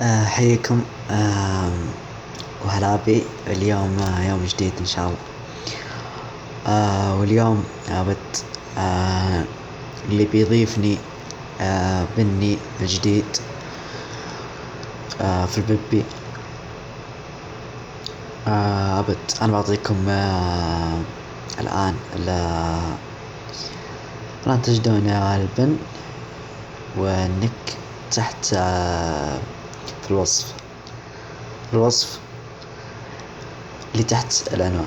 حيكم. وهلا بي اليوم يوم جديد إن شاء الله. واليوم أبد اللي بيضيفني بني الجديد في البيبي. أبد أنا بعطيكم الآن تجدون البن والنك تحت في الوصف اللي تحت العنوان.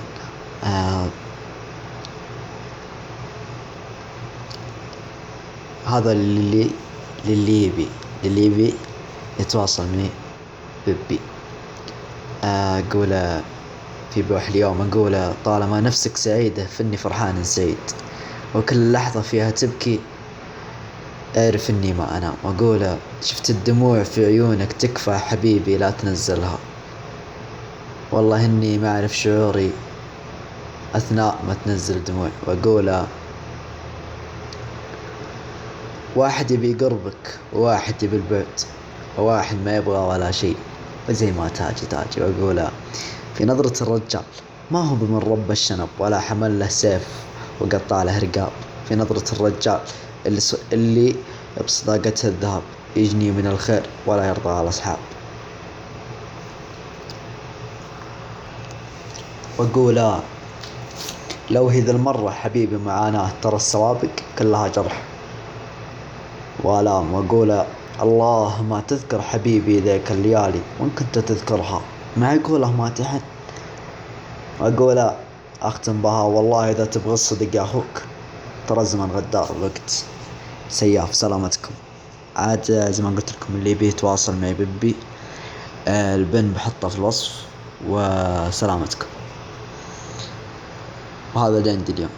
هذا اللي يبي يتواصل معي ببي. أقول في بوح اليوم، أقول طالما نفسك سعيدة فإني فرحان سعيد، وكل لحظة فيها تبكي اعرف إني ما أنام. وأقول شفت الدموع في عيونك تكفى حبيبي لا تنزلها، والله إني ما أعرف شعوري أثناء ما تنزل دموع. وأقول واحد يبي قربك وواحد يبي البعد، وواحد ما يبغى ولا شيء وزي ما تاجي. وأقول في نظرة الرجال ما هو بمن رب الشنب ولا حمل له سيف وقطع له رقاب. في نظرة الرجال اللي بصداقته الذهب يجني من الخير ولا يرضى على الأصحاب. وأقول لو هذا المرة حبيبي معاناة، ترى السوابق كلها جرح وآلام. وأقول الله ما تذكر حبيبي ذيك الليالي وإن كنت تذكرها معقوله ما تحن. وأقول أختم بها والله إذا تبغى الصدق يا أخوك ترى الزمن غدار الوقت سياف. سلامتكم. عاد زي ما قلت لكم اللي بيتواصل معي ببي البن بحطه في الوصف. وسلامتكم. وهذا اللي عندي اليوم.